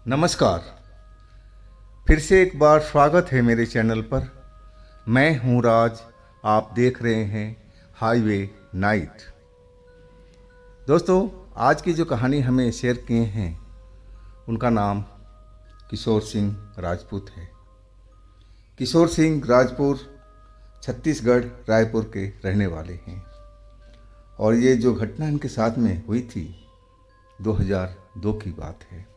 नमस्कार। फिर से एक बार स्वागत है मेरे चैनल पर। मैं हूं राज। आप देख रहे हैं हाईवे नाइट। दोस्तों, आज की जो कहानी हमें शेयर किए हैं उनका नाम किशोर सिंह राजपूत है। किशोर सिंह राजपूत छत्तीसगढ़ रायपुर के रहने वाले हैं और ये जो घटना इनके साथ में हुई थी 2002 की बात है।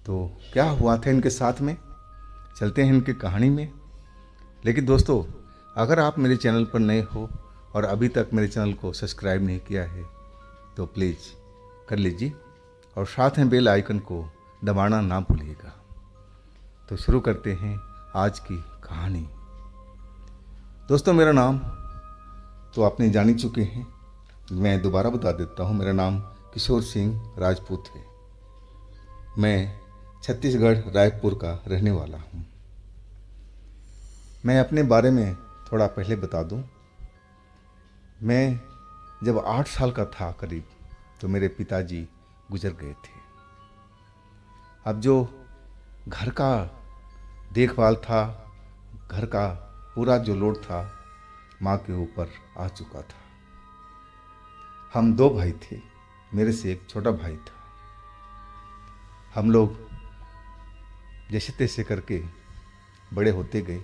तो क्या हुआ था इनके साथ में, चलते हैं इनकी कहानी में। लेकिन दोस्तों, अगर आप मेरे चैनल पर नए हो और अभी तक मेरे चैनल को सब्सक्राइब नहीं किया है तो प्लीज़ कर लीजिए और साथ में बेल आइकन को दबाना ना भूलिएगा। तो शुरू करते हैं आज की कहानी। दोस्तों, मेरा नाम तो आपने जान ही चुके हैं। मैं दोबारा बता देता हूँ, मेरा नाम किशोर सिंह राजपूत है। मैं छत्तीसगढ़ रायपुर का रहने वाला हूँ। मैं अपने बारे में थोड़ा पहले बता दूँ। मैं जब 8 साल का था करीब, तो मेरे पिताजी गुजर गए थे। अब जो घर का देखभाल था, घर का पूरा जो लोड था, माँ के ऊपर आ चुका था। हम 2 भाई थे, मेरे से एक छोटा भाई था। हम लोग जैसे तैसे करके बड़े होते गए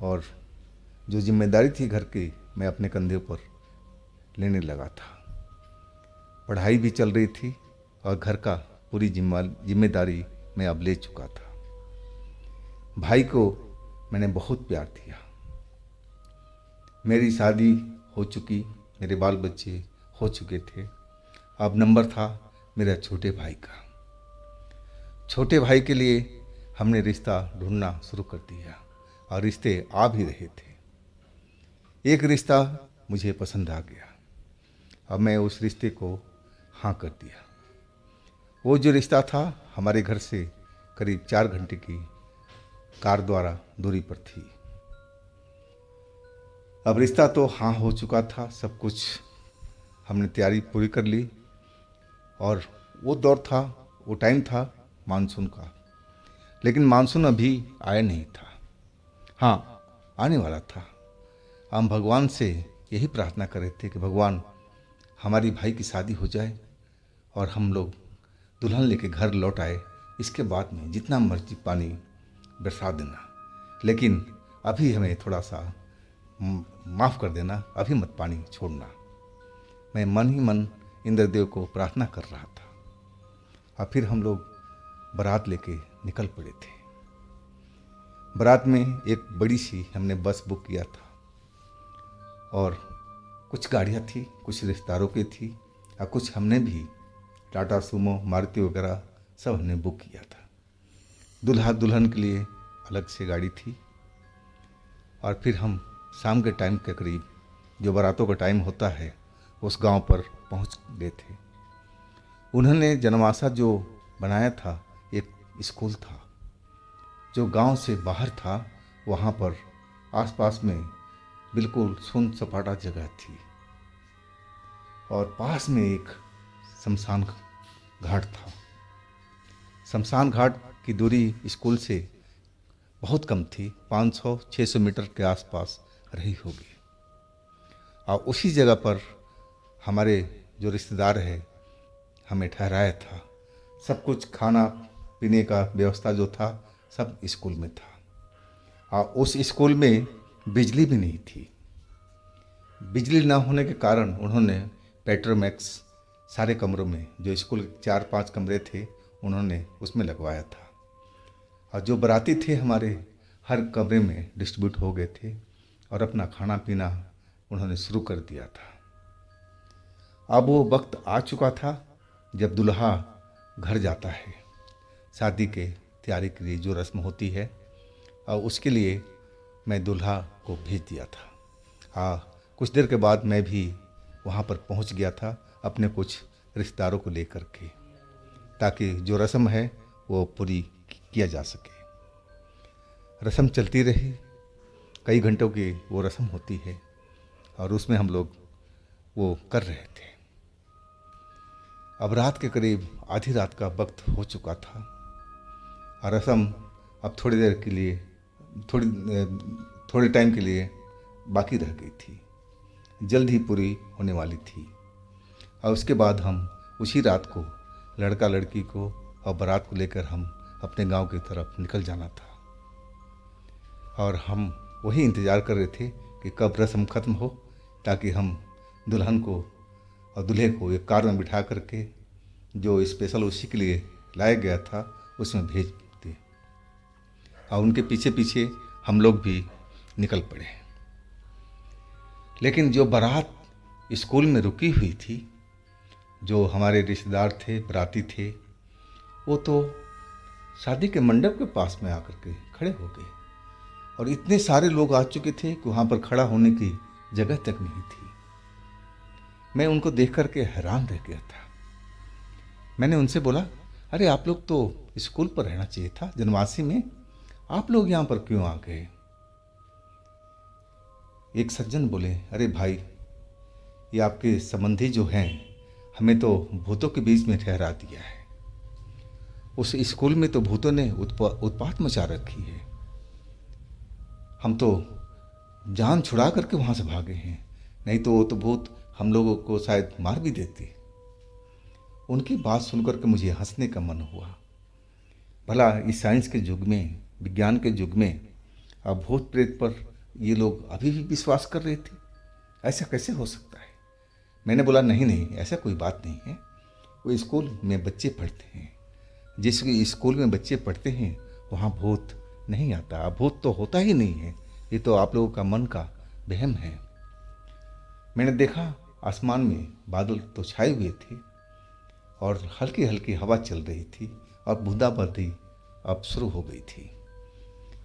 और जो जिम्मेदारी थी घर की, मैं अपने कंधे पर लेने लगा था। पढ़ाई भी चल रही थी और घर का पूरी जिम्मेदारी मैं अब ले चुका था। भाई को मैंने बहुत प्यार दिया। मेरी शादी हो चुकी, मेरे बाल बच्चे हो चुके थे। अब नंबर था मेरा छोटे भाई का। छोटे भाई के लिए हमने रिश्ता ढूंढना शुरू कर दिया और रिश्ते आ भी रहे थे। एक रिश्ता मुझे पसंद आ गया। अब मैं उस रिश्ते को हाँ कर दिया। वो जो रिश्ता था हमारे घर से करीब 4 घंटे की कार द्वारा दूरी पर थी। अब रिश्ता तो हाँ हो चुका था, सब कुछ हमने तैयारी पूरी कर ली और वो दौर था, वो टाइम था मानसून का। लेकिन मानसून अभी आया नहीं था। हाँ, आने वाला था। हम भगवान से यही प्रार्थना कर रहे थे कि भगवान, हमारी भाई की शादी हो जाए और हम लोग दुल्हन लेके घर लौट आए। इसके बाद में जितना मर्जी पानी बरसा देना, लेकिन अभी हमें थोड़ा सा माफ़ कर देना, अभी मत पानी छोड़ना। मैं मन ही मन इंद्रदेव को प्रार्थना कर रहा था और फिर हम लोग बारात लेके निकल पड़े थे। बारात में एक बड़ी सी हमने बस बुक किया था और कुछ गाड़ियाँ थी, कुछ रिश्तेदारों की थी और कुछ हमने भी टाटा सुमो, मारुति वगैरह सब हमने बुक किया था। दुल्हा दुल्हन के लिए अलग से गाड़ी थी। और फिर हम शाम के टाइम के करीब, जो बारातों का टाइम होता है, उस गांव पर पहुंच गए थे। उन्होंने जनवासा जो बनाया था, एक स्कूल था जो गांव से बाहर था। वहाँ पर आसपास में बिल्कुल सुन सपाटा जगह थी और पास में एक शमशान घाट था। शमशान घाट की दूरी स्कूल से बहुत कम थी, 500-600 मीटर के आसपास रही होगी। और उसी जगह पर हमारे जो रिश्तेदार है हमें ठहराया था। सब कुछ खाना पीने का व्यवस्था जो था सब स्कूल में था। और उस स्कूल में बिजली भी नहीं थी। बिजली ना होने के कारण उन्होंने पेट्रोमैक्स सारे कमरों में, जो स्कूल के 4-5 कमरे थे, उन्होंने उसमें लगवाया था। और जो बाराती थे हमारे, हर कमरे में डिस्ट्रीब्यूट हो गए थे और अपना खाना पीना उन्होंने शुरू कर दिया था। अब वो वक्त आ चुका था जब दुल्हा घर जाता है शादी के तैयारी के लिए, जो रस्म होती है, और उसके लिए मैं दुल्हा को भेज दिया था। हाँ, कुछ देर के बाद मैं भी वहाँ पर पहुँच गया था अपने कुछ रिश्तेदारों को लेकर के, ताकि जो रस्म है वो पूरी किया जा सके। रस्म चलती रही, कई घंटों की वो रस्म होती है और उसमें हम लोग वो कर रहे थे। अब रात के करीब आधी रात का वक्त हो चुका था और रस्म अब थोड़ी देर के लिए थोड़े टाइम के लिए बाकी रह गई थी, जल्द ही पूरी होने वाली थी। और उसके बाद हम उसी रात को लड़का लड़की को और बारात को लेकर हम अपने गांव की तरफ निकल जाना था और हम वही इंतज़ार कर रहे थे कि कब रस्म ख़त्म हो ताकि हम दुल्हन को और दूल्हे को एक कार में बिठा करके जो स्पेशल उसी के लिए लाया गया था उसमें भेज दें। और उनके पीछे पीछे हम लोग भी निकल पड़े। लेकिन जो बारात स्कूल में रुकी हुई थी, जो हमारे रिश्तेदार थे, बराती थे, वो तो शादी के मंडप के पास में आकर के खड़े हो गए और इतने सारे लोग आ चुके थे कि वहाँ पर खड़ा होने की जगह तक नहीं थी। मैं उनको देख कर के हैरान रह गया था। मैंने उनसे बोला, अरे आप लोग तो स्कूल पर रहना चाहिए था, जनवासी में, आप लोग यहाँ पर क्यों आ गए? एक सज्जन बोले, अरे भाई, ये आपके संबंधी जो हैं हमें तो भूतों के बीच में ठहरा दिया है। उस स्कूल में तो भूतों ने उत्पात मचा रखी है। हम तो जान छुड़ा करके वहाँ से भागे हैं, नहीं तो वो तो भूत हम लोगों को शायद मार भी देते। उनकी बात सुनकर के मुझे हंसने का मन हुआ। भला इस साइंस के युग में, विज्ञान के युग में अब भूत प्रेत पर ये लोग अभी भी विश्वास कर रहे थे? ऐसा कैसे हो सकता है? मैंने बोला, नहीं, ऐसा कोई बात नहीं है। वो स्कूल में बच्चे पढ़ते हैं, जिस स्कूल में बच्चे पढ़ते हैं वहाँ भूत नहीं आता, भूत तो होता ही नहीं है, ये तो आप लोगों का मन का वहम है। मैंने देखा आसमान में बादल तो छाए हुए थे और हल्की हल्की हवा चल रही थी और बूंदाबांदी अब शुरू हो गई थी।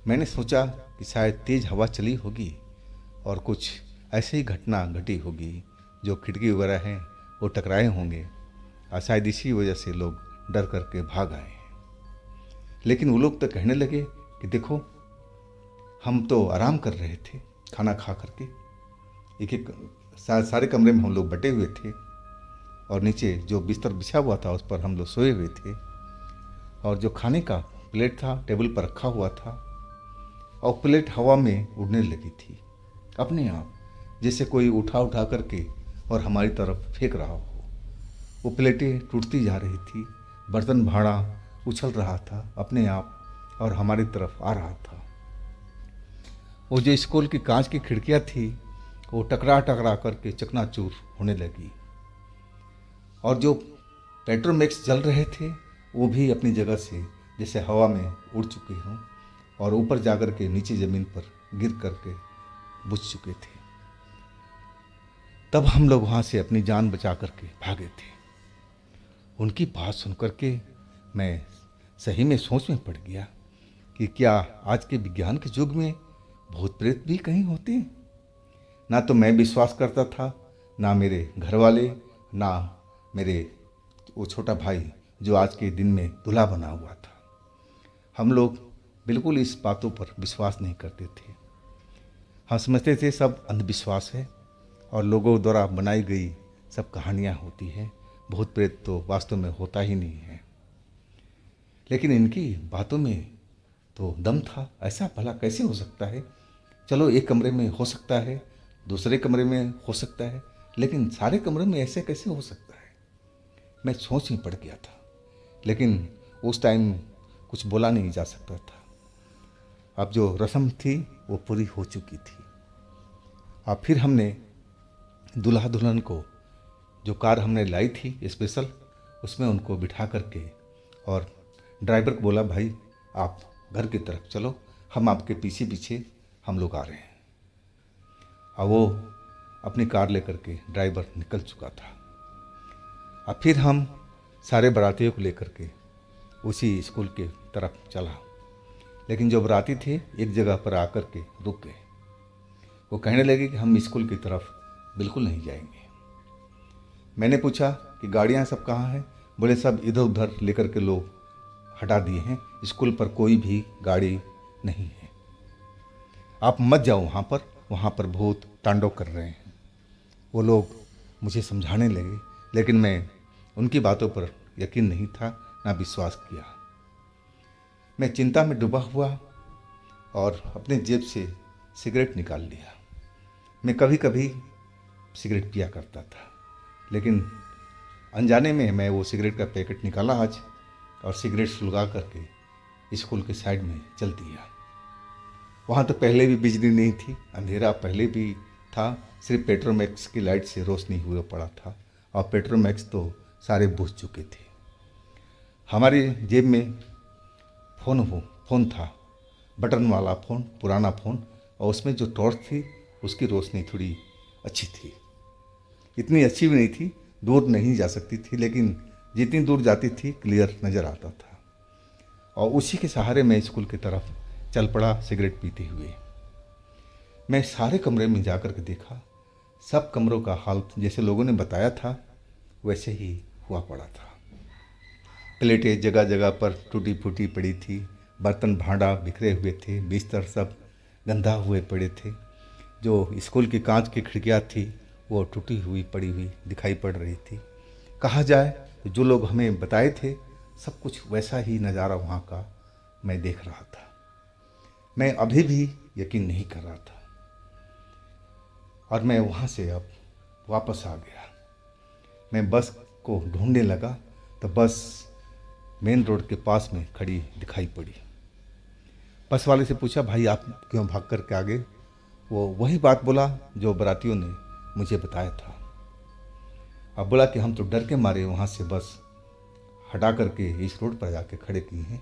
मैंने सोचा कि शायद तेज़ हवा चली होगी और कुछ ऐसे ही घटना घटी होगी, जो खिड़की वगैरह हैं वो टकराए होंगे और शायद इसी वजह से लोग डर करके भाग आए हैं। लेकिन वो लोग तो कहने लगे कि देखो, हम तो आराम कर रहे थे खाना खा करके, एक सारे कमरे में हम लोग बटे हुए थे और नीचे जो बिस्तर बिछा हुआ था उस पर हम लोग सोए हुए थे और जो खाने का प्लेट था टेबल पर रखा हुआ था और प्लेट हवा में उड़ने लगी थी अपने आप, जैसे कोई उठा करके और हमारी तरफ फेंक रहा हो। वो प्लेटें टूटती जा रही थी, बर्तन भाड़ा उछल रहा था अपने आप और हमारी तरफ आ रहा था। वो जो स्कूल की कांच की खिड़कियां थी वो टकरा करके चकनाचूर होने लगी और जो पेट्रोमैक्स जल रहे थे वो भी अपनी जगह से जैसे हवा में उड़ चुके हों और ऊपर जाकर के नीचे ज़मीन पर गिर करके बुझ चुके थे। तब हम लोग वहाँ से अपनी जान बचा करके भागे थे। उनकी बात सुन करके मैं सही में सोच में पड़ गया कि क्या आज के विज्ञान के युग में भूत प्रेत भी कहीं होते हैं? ना तो मैं विश्वास करता था, ना मेरे घर वाले, ना मेरे वो छोटा भाई जो आज के दिन में दूल्हा बना हुआ था। हम लोग बिल्कुल इस बातों पर विश्वास नहीं करते थे। हम समझते थे सब अंधविश्वास है और लोगों द्वारा बनाई गई सब कहानियाँ होती हैं, भूत प्रेत तो वास्तव में होता ही नहीं है। लेकिन इनकी बातों में तो दम था। ऐसा भला कैसे हो सकता है? चलो एक कमरे में हो सकता है, दूसरे कमरे में हो सकता है, लेकिन सारे कमरे में ऐसे कैसे हो सकता है? मैं सोच में पड़ गया था, लेकिन उस टाइम कुछ बोला नहीं जा सकता था। अब जो रस्म थी वो पूरी हो चुकी थी। अब फिर हमने दूल्हा दुल्हन को जो कार हमने लाई थी स्पेशल, उसमें उनको बिठा करके और ड्राइवर को बोला, भाई आप घर की तरफ चलो, हम आपके पीछे पीछे हम लोग आ रहे हैं। और वो अपनी कार लेकर के ड्राइवर निकल चुका था। अब फिर हम सारे बारातियों को लेकर के उसी स्कूल के तरफ चला, लेकिन जो बाराती थे एक जगह पर आकर के रुक गए। वो कहने लगे कि हम स्कूल की तरफ बिल्कुल नहीं जाएंगे। मैंने पूछा कि गाड़ियाँ सब कहाँ हैं? बोले सब इधर उधर लेकर के लोग हटा दिए हैं, स्कूल पर कोई भी गाड़ी नहीं है, आप मत जाओ वहाँ पर भूत तांडव कर रहे हैं। वो लोग मुझे समझाने लगे, लेकिन मैं उनकी बातों पर यकीन नहीं था, ना विश्वास किया। मैं चिंता में डूबा हुआ और अपने जेब से सिगरेट निकाल लिया। मैं कभी कभी सिगरेट पिया करता था, लेकिन अनजाने में मैं वो सिगरेट का पैकेट निकाला आज और सिगरेट सुलगा करके स्कूल के साइड में चल दिया। वहाँ तो पहले भी बिजली नहीं थी, अंधेरा पहले भी था, सिर्फ पेट्रोमैक्स की लाइट से रोशनी हुए पड़ा था और पेट्रोमैक्स तो सारे बुझ चुके थे। हमारी जेब में फ़ोन था, बटन वाला फ़ोन, पुराना फ़ोन, और उसमें जो टॉर्च थी उसकी रोशनी थोड़ी अच्छी थी। इतनी अच्छी भी नहीं थी, दूर नहीं जा सकती थी, लेकिन जितनी दूर जाती थी क्लियर नज़र आता था। और उसी के सहारे मैं स्कूल की तरफ चल पड़ा सिगरेट पीते हुए। मैं सारे कमरे में जा कर के देखा, सब कमरों का हाल जैसे लोगों ने बताया था वैसे ही हुआ पड़ा था। प्लेटें जगह जगह पर टूटी फूटी पड़ी थी, बर्तन भांडा बिखरे हुए थे, बिस्तर सब गंदा हुए पड़े थे। जो स्कूल की कांच की खिड़कियाँ थी वो टूटी हुई पड़ी हुई दिखाई पड़ रही थी। कहा जाए तो जो लोग हमें बताए थे सब कुछ वैसा ही नज़ारा वहाँ का मैं देख रहा था। मैं अभी भी यकीन नहीं कर रहा था और मैं वहाँ से अब वापस आ गया। मैं बस को ढूंढने लगा तो बस मेन रोड के पास में खड़ी दिखाई पड़ी। बस वाले से पूछा, भाई आप क्यों भाग कर के आ गए? वो वही बात बोला जो बारातियों ने मुझे बताया था। अब बोला कि हम तो डर के मारे वहाँ से बस हटा करके इस रोड पर जाके खड़े किए हैं।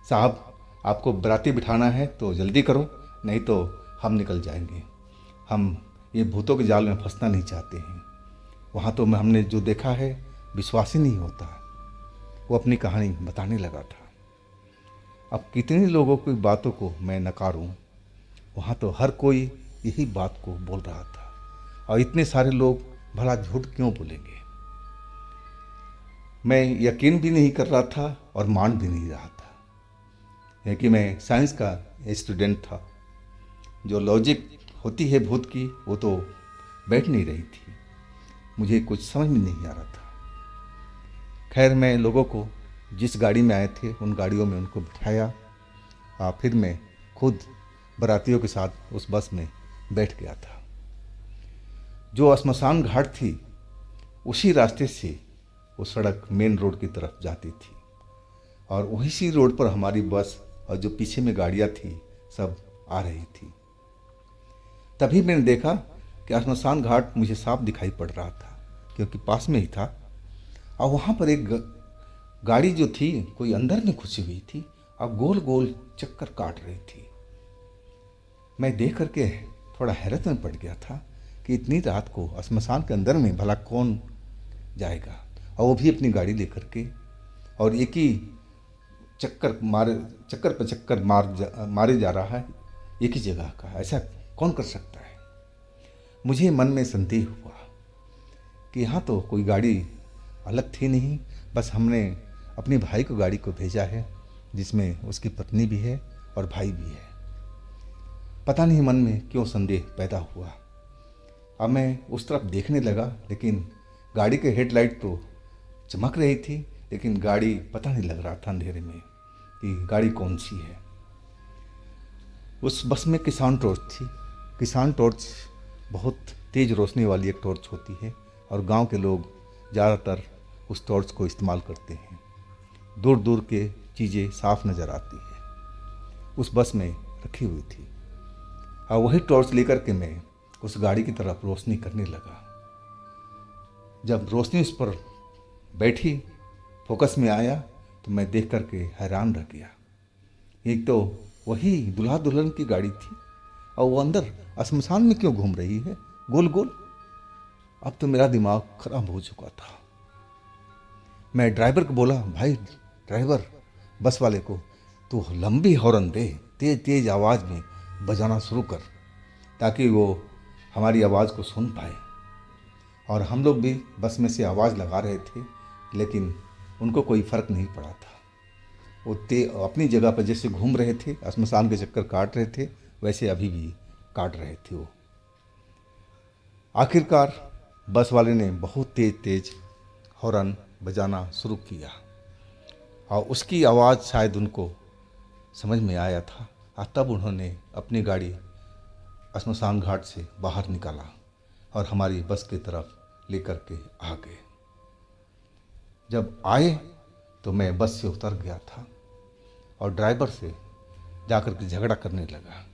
साहब, आपको बाराती बिठाना है तो जल्दी करो, नहीं तो हम निकल जाएंगे। हम ये भूतों के जाल में फंसना नहीं चाहते हैं। वहाँ तो हमने जो देखा है विश्वास ही नहीं होता। वो अपनी कहानी बताने लगा था। अब कितने लोगों की बातों को मैं नकारूं, वहाँ तो हर कोई यही बात को बोल रहा था और इतने सारे लोग भला झूठ क्यों बोलेंगे। मैं यकीन भी नहीं कर रहा था और मान भी नहीं रहा था, क्योंकि मैं साइंस का स्टूडेंट था। जो लॉजिक होती है भूत की वो तो बैठ नहीं रही थी, मुझे कुछ समझ में नहीं आ रहा था। खैर, मैं लोगों को जिस गाड़ी में आए थे उन गाड़ियों में उनको बिठाया और फिर मैं खुद बारातियों के साथ उस बस में बैठ गया था। जो श्मशान घाट थी उसी रास्ते से वो सड़क मेन रोड की तरफ जाती थी और वही सी रोड पर हमारी बस और जो पीछे में गाड़ियाँ थी सब आ रही थी। तभी मैंने देखा कि श्मशान घाट मुझे साफ दिखाई पड़ रहा था, क्योंकि पास में ही था और वहाँ पर एक गाड़ी जो थी कोई अंदर में घुसी हुई थी और गोल गोल चक्कर काट रही थी। मैं देख करके थोड़ा हैरत में पड़ गया था कि इतनी रात को श्मशान के अंदर में भला कौन जाएगा, और वो भी अपनी गाड़ी लेकर के, और एक ही चक्कर पर चक्कर मारे जा रहा है एक ही जगह का। ऐसा कौन कर सकता है? मुझे मन में संदेह हुआ कि यहाँ तो कोई गाड़ी अलग थी नहीं, बस हमने अपने भाई को गाड़ी को भेजा है जिसमें उसकी पत्नी भी है और भाई भी है। पता नहीं मन में क्यों संदेह पैदा हुआ। अब मैं उस तरफ देखने लगा, लेकिन गाड़ी के हेडलाइट तो चमक रही थी, लेकिन गाड़ी पता नहीं लग रहा था अंधेरे में कि गाड़ी कौन सी है। उस बस में किसान टॉर्च थी। किसान टॉर्च बहुत तेज़ रोशनी वाली एक टॉर्च होती है और गांव के लोग ज़्यादातर उस टॉर्च को इस्तेमाल करते हैं। दूर दूर के चीज़ें साफ नज़र आती है। उस बस में रखी हुई थी और वही टॉर्च लेकर के मैं उस गाड़ी की तरफ रोशनी करने लगा। जब रोशनी उस पर बैठी, फोकस में आया, तो मैं देख करके हैरान रह गया। एक तो वही दुल्हा दुल्हन की गाड़ी थी और वो अंदर श्मशान में क्यों घूम रही है गोल गोल। अब तो मेरा दिमाग खराब हो चुका था। मैं ड्राइवर को बोला, भाई ड्राइवर, बस वाले को तो लंबी हॉर्न दे, तेज तेज आवाज़ में बजाना शुरू कर, ताकि वो हमारी आवाज़ को सुन पाए। और हम लोग भी बस में से आवाज़ लगा रहे थे, लेकिन उनको कोई फ़र्क नहीं पड़ा था। वो अपनी जगह पर जैसे घूम रहे थे, श्मशान के चक्कर काट रहे थे, वैसे अभी भी काट रहे थे वो। आखिरकार बस वाले ने बहुत तेज तेज हॉर्न बजाना शुरू किया और उसकी आवाज़ शायद उनको समझ में आया था और तब उन्होंने अपनी गाड़ी श्मशान घाट से बाहर निकाला और हमारी बस की तरफ लेकर के आ गए। जब आए तो मैं बस से उतर गया था और ड्राइवर से जाकर के झगड़ा करने लगा।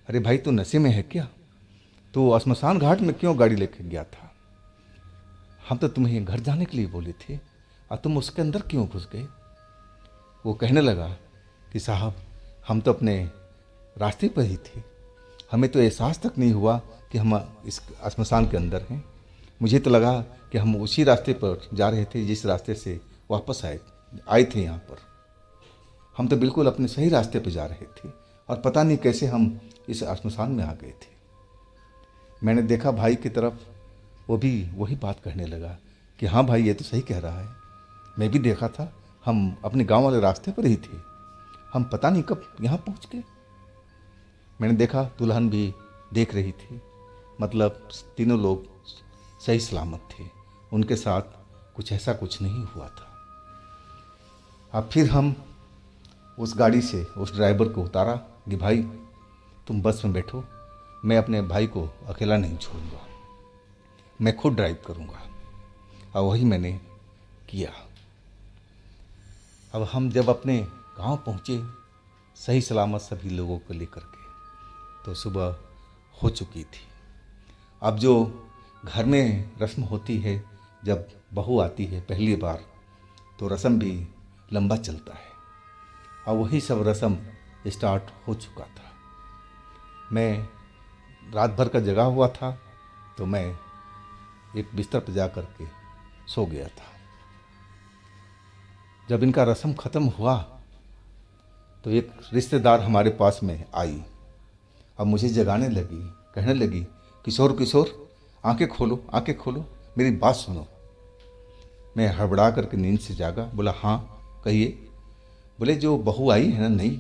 अरे भाई, तू नशे में है क्या? तू श्मशान घाट में क्यों गाड़ी लेके गया था? हम तो तुम्हें घर जाने के लिए बोले थे और तुम उसके अंदर क्यों घुस गए? वो कहने लगा कि साहब, हम तो अपने रास्ते पर ही थे, हमें तो एहसास तक नहीं हुआ कि हम इस श्मशान के अंदर हैं। मुझे तो लगा कि हम उसी रास्ते पर जा रहे थे जिस रास्ते से वापस आए थे यहाँ पर। हम तो बिल्कुल अपने सही रास्ते पर जा रहे थे और पता नहीं कैसे हम इस श्मशान में आ गए थे। मैंने देखा भाई की तरफ, वो भी वही बात कहने लगा कि हाँ भाई, ये तो सही कह रहा है, मैं भी देखा था, हम अपने गांव वाले रास्ते पर ही थे, हम पता नहीं कब यहाँ पहुँच गए। मैंने देखा दुल्हन भी देख रही थी, मतलब तीनों लोग सही सलामत थे, उनके साथ कुछ नहीं हुआ था। अब फिर हम उस गाड़ी से उस ड्राइवर को उतारा कि भाई तुम बस में बैठो, मैं अपने भाई को अकेला नहीं छोड़ूंगा, मैं खुद ड्राइव करूंगा। और वही मैंने किया। अब हम जब अपने गांव पहुंचे सही सलामत सभी लोगों को लेकर के, तो सुबह हो चुकी थी। अब जो घर में रस्म होती है, जब बहू आती है पहली बार, तो रस्म भी लंबा चलता है और वही सब रस्म स्टार्ट हो चुका था। मैं रात भर का जगा हुआ था, तो मैं एक बिस्तर पर जा कर के सो गया था। जब इनका रस्म ख़त्म हुआ तो एक रिश्तेदार हमारे पास में आई। अब मुझे जगाने लगी, कहने लगी, किशोर किशोर, आंखें खोलो, आंखें खोलो, मेरी बात सुनो। मैं हड़बड़ा करके नींद से जागा। बोला हाँ कहिए। बोले जो बहू आई है ना नई,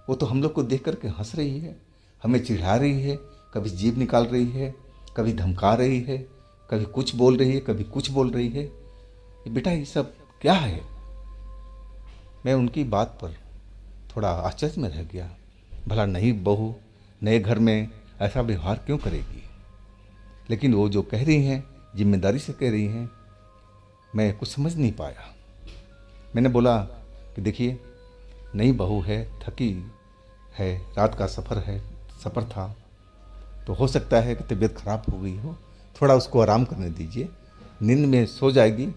वो तो हम लोग को देख करके हंस रही है, हमें चिढ़ा रही है, कभी जीभ निकाल रही है, कभी धमका रही है, कभी कुछ बोल रही है, कभी कुछ बोल रही है। बेटा ये सब क्या है? मैं उनकी बात पर थोड़ा आश्चर्य में रह गया। भला नई बहू नए घर में ऐसा व्यवहार क्यों करेगी? लेकिन वो जो कह रही हैं, जिम्मेदारी से कह रही हैं, मैं कुछ समझ नहीं पाया। मैंने बोला कि देखिए, नई बहू है, थकी है, रात का सफ़र था, तो हो सकता है कि तबीयत ख़राब हो गई हो, थोड़ा उसको आराम करने दीजिए, नींद में सो जाएगी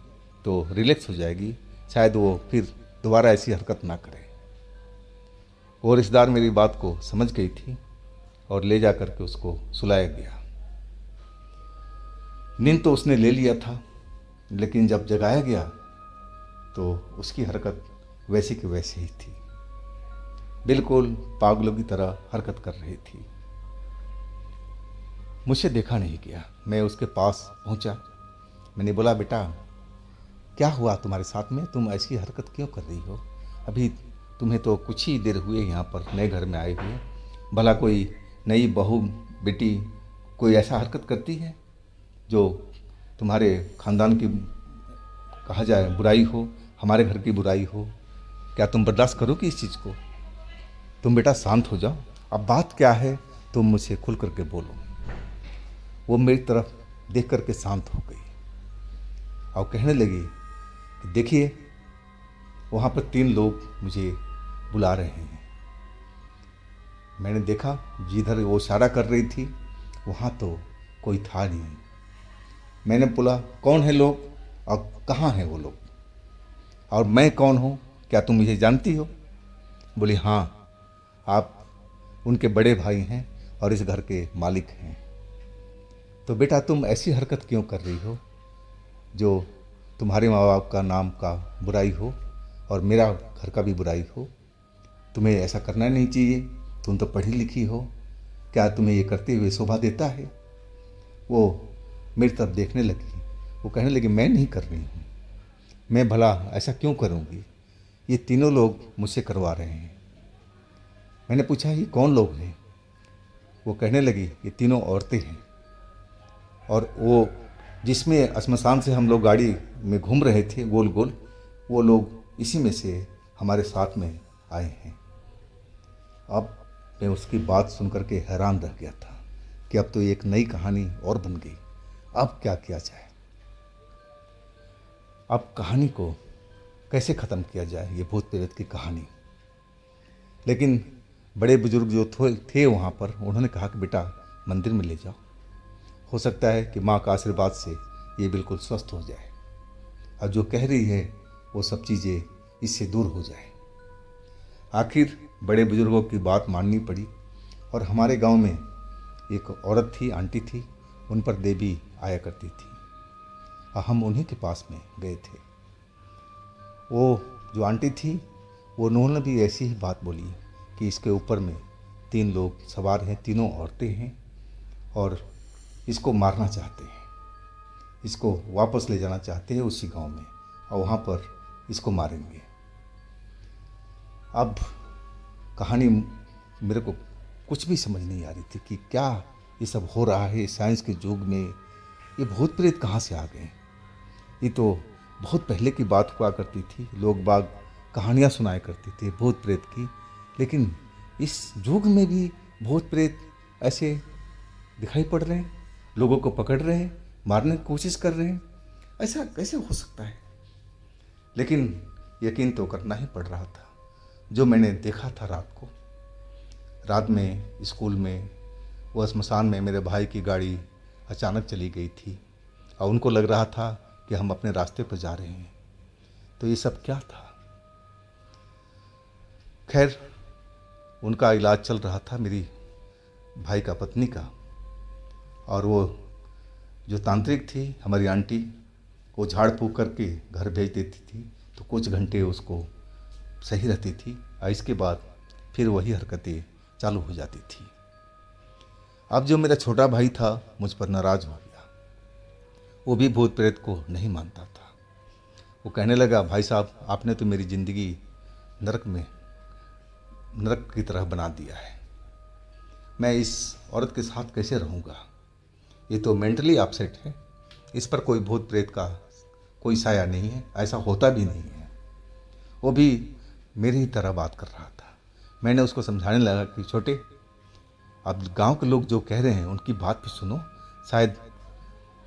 तो रिलैक्स हो जाएगी, शायद वो फिर दोबारा ऐसी हरकत ना करे। वो रिश्तेदार मेरी बात को समझ गई थी और ले जा कर के उसको सुलाया गया। नींद तो उसने ले लिया था, लेकिन जब जगाया गया तो उसकी हरकत वैसी की वैसी ही थी, बिल्कुल पागलों की तरह हरकत कर रही थी। मुझसे देखा नहीं गया। मैं उसके पास पहुंचा। मैंने बोला बेटा क्या हुआ तुम्हारे साथ में, तुम ऐसी हरकत क्यों कर रही हो? अभी तुम्हें तो कुछ ही देर हुए यहाँ पर नए घर में आए हुए, भला कोई नई बहू बेटी कोई ऐसा हरकत करती है जो तुम्हारे ख़ानदान की कहा जाए बुराई हो, हमारे घर की बुराई हो? क्या तुम बर्दाश्त करोगी इस चीज़ को? तुम बेटा शांत हो जाओ, अब बात क्या है तुम मुझसे खुल करके बोलो। वो मेरी तरफ देख करके शांत हो गई और कहने लगी कि देखिए, वहाँ पर 3 लोग मुझे बुला रहे हैं। मैंने देखा जिधर वो इशारा कर रही थी वहाँ तो कोई था नहीं। मैंने बोला कौन है लोग और कहाँ हैं वो लोग, और मैं कौन हूँ, क्या तुम मुझे जानती हो? बोली हाँ, आप उनके बड़े भाई हैं और इस घर के मालिक हैं। तो बेटा तुम ऐसी हरकत क्यों कर रही हो जो तुम्हारे माँ बाप का नाम का बुराई हो और मेरा घर का भी बुराई हो? तुम्हें ऐसा करना नहीं चाहिए, तुम तो पढ़ी लिखी हो, क्या तुम्हें ये करते हुए शोभा देता है? वो मेरी तरफ देखने लगी, वो कहने लगी मैं नहीं कर रही हूँ, मैं भला ऐसा क्यों करूँगी, ये तीनों लोग मुझसे करवा रहे हैं। मैंने पूछा ये कौन लोग हैं? वो कहने लगी ये तीनों औरतें हैं और वो जिसमें श्मशान से हम लोग गाड़ी में घूम रहे थे गोल गोल, वो लोग इसी में से हमारे साथ में आए हैं। अब मैं उसकी बात सुन कर के हैरान रह गया था कि अब तो एक नई कहानी और बन गई। अब क्या किया जाए, अब कहानी को कैसे ख़त्म किया जाए, ये भूत प्रेत की कहानी। लेकिन बड़े बुजुर्ग जो थे वहाँ पर, उन्होंने कहा कि बेटा मंदिर में ले जाओ, हो सकता है कि माँ का आशीर्वाद से ये बिल्कुल स्वस्थ हो जाए और जो कह रही है वो सब चीज़ें इससे दूर हो जाए। आखिर बड़े बुजुर्गों की बात माननी पड़ी और हमारे गांव में एक औरत थी, आंटी थी, उन पर देवी आया करती थी और हम उन्हीं के पास में गए थे। वो जो आंटी थी वो उन्होंने भी ऐसी ही बात बोली कि इसके ऊपर में 3 लोग सवार हैं, तीनों औरतें हैं और इसको मारना चाहते हैं, इसको वापस ले जाना चाहते हैं उसी गांव में और वहाँ पर इसको मारेंगे। अब कहानी मेरे को कुछ भी समझ नहीं आ रही थी कि क्या ये सब हो रहा है साइंस के युग में, ये भूत प्रेत कहाँ से आ गए। ये तो बहुत पहले की बात हुआ करती थी, लोग बाग कहानियाँ सुनाया करते थे भूत प्रेत की, लेकिन इस युग में भी भूत प्रेत ऐसे दिखाई पड़ रहे हैं, लोगों को पकड़ रहे हैं, मारने की कोशिश कर रहे हैं। ऐसा कैसे हो सकता है? लेकिन यकीन तो करना ही पड़ रहा था। जो मैंने देखा था रात में स्कूल में वो श्मशान में मेरे भाई की गाड़ी अचानक चली गई थी और उनको लग रहा था कि हम अपने रास्ते पर जा रहे हैं। तो ये सब क्या था? खैर उनका इलाज चल रहा था, मेरी भाई का पत्नी का, और वो जो तांत्रिक थी हमारी आंटी, वो झाड़ फूँक करके घर भेज देती थी तो कुछ घंटे उसको सही रहती थी और इसके बाद फिर वही हरकतें चालू हो जाती थी। अब जो मेरा छोटा भाई था मुझ पर नाराज़ हो गया, वो भी भूत प्रेत को नहीं मानता था। वो कहने लगा, भाई साहब आपने तो मेरी ज़िंदगी नरक की तरह बना दिया है, मैं इस औरत के साथ कैसे रहूँगा? ये तो मेंटली अपसेट है, इस पर कोई भूत प्रेत का कोई साया नहीं है, ऐसा होता भी नहीं है। वो भी मेरी ही तरह बात कर रहा था। मैंने उसको समझाने लगा कि छोटे, अब गांव के लोग जो कह रहे हैं उनकी बात भी सुनो, शायद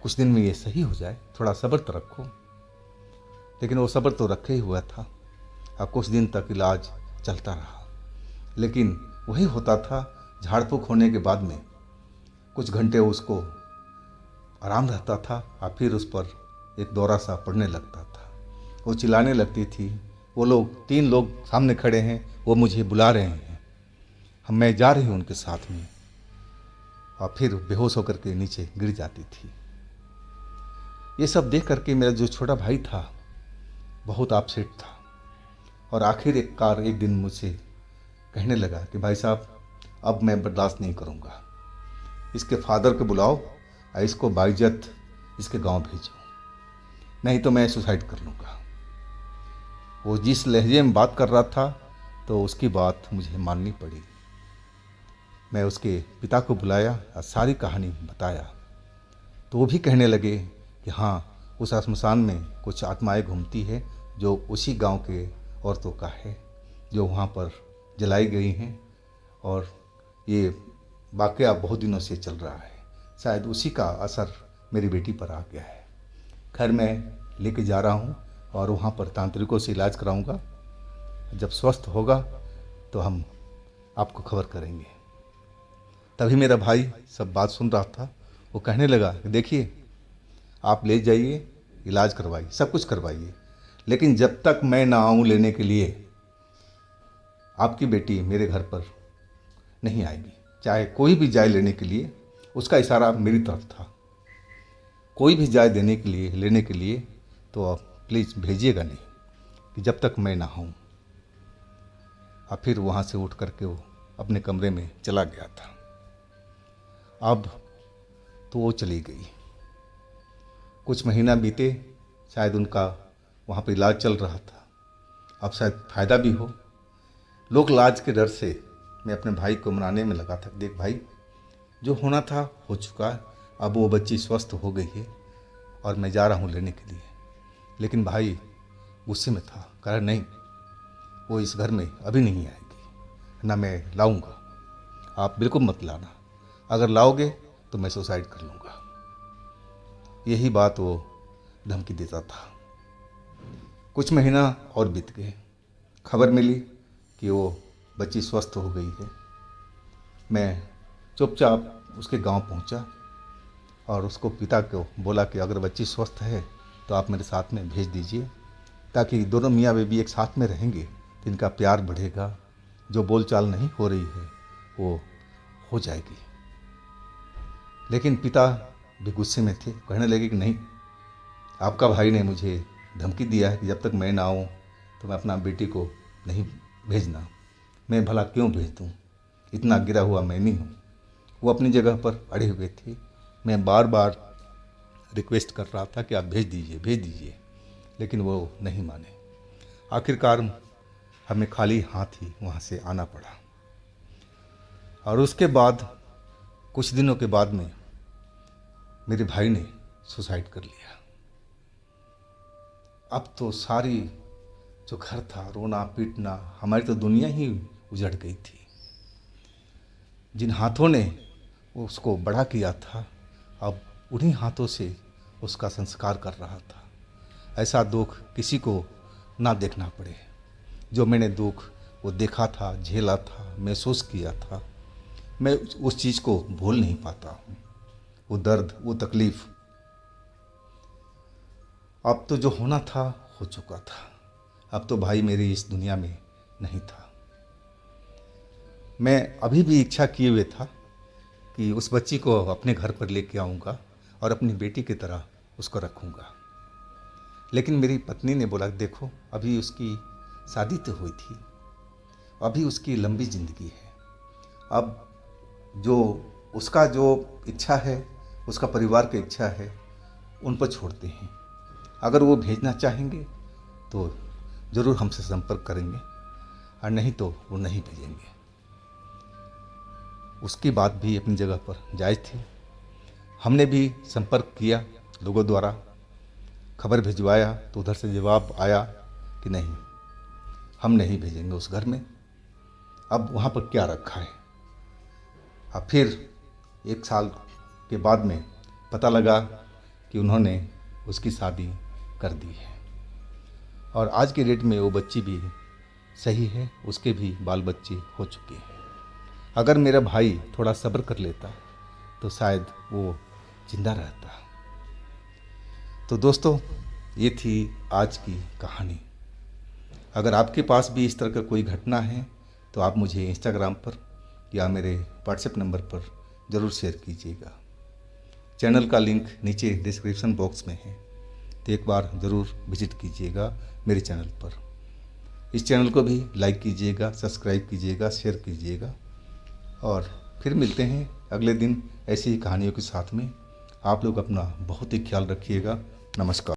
कुछ दिन में ये सही हो जाए, थोड़ा सब्र तो रखो। लेकिन वो सब्र तो रखे ही हुआ था और कुछ दिन तक इलाज चलता रहा, लेकिन वही होता था, झाड़ फूँक होने के बाद में कुछ घंटे उसको आराम रहता था और फिर उस पर एक दौरा सा पड़ने लगता था। वो चिल्लाने लगती थी, वो लोग 3 लोग सामने खड़े हैं, वो मुझे बुला रहे हैं, मैं जा रही हूँ उनके साथ में, और फिर बेहोश होकर के नीचे गिर जाती थी। ये सब देख करके मेरा जो छोटा भाई था बहुत अपसेट था और आखिर एक दिन मुझसे कहने लगा कि भाई साहब अब मैं बर्दाश्त नहीं करूँगा, इसके फादर को बुलाओ और इसको बाइज्जत इसके गांव भेजो, नहीं तो मैं सुसाइड कर लूँगा। वो जिस लहजे में बात कर रहा था तो उसकी बात मुझे माननी पड़ी। मैं उसके पिता को बुलाया और सारी कहानी बताया तो वो भी कहने लगे कि हाँ, उस श्मशान में कुछ आत्माएं घूमती है जो उसी गांव के औरतों का है, जो वहाँ पर जलाई गई हैं, और ये वाकया बहुत दिनों से चल रहा है, शायद उसी का असर मेरी बेटी पर आ गया है। खैर मैं लेके जा रहा हूँ और वहाँ पर तांत्रिकों से इलाज कराऊँगा, जब स्वस्थ होगा तो हम आपको खबर करेंगे। तभी मेरा भाई सब बात सुन रहा था, वो कहने लगा कि देखिए आप ले जाइए, इलाज करवाइए, सब कुछ करवाइए, लेकिन जब तक मैं ना आऊँ लेने के लिए आपकी बेटी मेरे घर पर नहीं आएगी। चाहे कोई भी जाए लेने के लिए, उसका इशारा मेरी तरफ था, कोई भी जाए देने के लिए लेने के लिए तो आप प्लीज़ भेजिएगा नहीं कि जब तक मैं ना आऊँ। और फिर वहाँ से उठ करके वो अपने कमरे में चला गया था। अब तो वो चली गई, कुछ महीना बीते, शायद उनका वहाँ पर इलाज चल रहा था, अब शायद फ़ायदा भी हो। लोग लाज के डर से मैं अपने भाई को मनाने में लगा था, देख भाई जो होना था हो चुका, अब वो बच्ची स्वस्थ हो गई है और मैं जा रहा हूँ लेने के लिए। लेकिन भाई गुस्से में था, कह रहा नहीं, वो इस घर में अभी नहीं आएगी, ना मैं लाऊंगा, आप बिल्कुल मत लाना, अगर लाओगे तो मैं सुसाइड कर लूँगा। यही बात वो धमकी देता था। कुछ महीना और बीत गए, खबर मिली कि वो बच्ची स्वस्थ हो गई है। मैं चुपचाप उसके गांव पहुंचा और उसको पिता को बोला कि अगर बच्ची स्वस्थ है तो आप मेरे साथ में भेज दीजिए, ताकि दोनों मियाँ बीवी एक साथ में रहेंगे तो इनका प्यार बढ़ेगा, जो बोलचाल नहीं हो रही है वो हो जाएगी। लेकिन पिता भी गुस्से में थे, कहने लगे कि नहीं, आपका भाई ने मुझे धमकी दिया है कि जब तक मैं ना आऊँ तो मैं अपना बेटी को नहीं भेजना। मैं भला क्यों भेज दूँ, इतना गिरा हुआ मैं नहीं हूँ। वो अपनी जगह पर अड़े हुए थे। मैं बार बार रिक्वेस्ट कर रहा था कि आप भेज दीजिए, लेकिन वो नहीं माने। आखिरकार हमें खाली हाथ ही वहाँ से आना पड़ा। और उसके बाद कुछ दिनों के बाद में मेरे भाई ने सुसाइड कर लिया। अब तो सारी जो घर था, रोना पीटना, हमारी तो दुनिया ही उजड़ गई थी। जिन हाथों ने उसको बड़ा किया था, अब उन्हीं हाथों से उसका संस्कार कर रहा था। ऐसा दुख किसी को ना देखना पड़े। जो मैंने दुख वो देखा था, झेला था, महसूस किया था, मैं उस चीज़ को भूल नहीं पाता हूँ। वो दर्द, वो तकलीफ़, अब तो जो होना था हो चुका था। अब तो भाई मेरी इस दुनिया में नहीं था। मैं अभी भी इच्छा किए हुए था कि उस बच्ची को अपने घर पर लेके आऊँगा और अपनी बेटी की तरह उसको रखूँगा। लेकिन मेरी पत्नी ने बोला, देखो अभी उसकी शादी तो हुई थी, अभी उसकी लंबी ज़िंदगी है, अब जो उसका जो इच्छा है, उसका परिवार की इच्छा है, उन पर छोड़ते हैं। अगर वो भेजना चाहेंगे तो ज़रूर हमसे संपर्क करेंगे, और नहीं तो वो नहीं भेजेंगे। उसकी बात भी अपनी जगह पर जायज़ थी। हमने भी संपर्क किया, लोगों द्वारा खबर भिजवाया, तो उधर से जवाब आया कि नहीं, हम नहीं भेजेंगे उस घर में। अब वहाँ पर क्या रखा है। अब फिर 1 साल के बाद में पता लगा कि उन्होंने उसकी शादी कर दी है, और आज के डेट में वो बच्ची भी सही है, उसके भी बाल बच्चे हो चुके हैं। अगर मेरा भाई थोड़ा सब्र कर लेता तो शायद वो जिंदा रहता। तो दोस्तों, ये थी आज की कहानी। अगर आपके पास भी इस तरह का कोई घटना है तो आप मुझे इंस्टाग्राम पर या मेरे व्हाट्सएप नंबर पर ज़रूर शेयर कीजिएगा। चैनल का लिंक नीचे डिस्क्रिप्शन बॉक्स में है, तो एक बार ज़रूर विजिट कीजिएगा मेरे चैनल पर। इस चैनल को भी लाइक कीजिएगा, सब्सक्राइब कीजिएगा, शेयर कीजिएगा, और फिर मिलते हैं अगले दिन ऐसी ही कहानियों के साथ में। आप लोग अपना बहुत ही ख्याल रखिएगा। नमस्कार।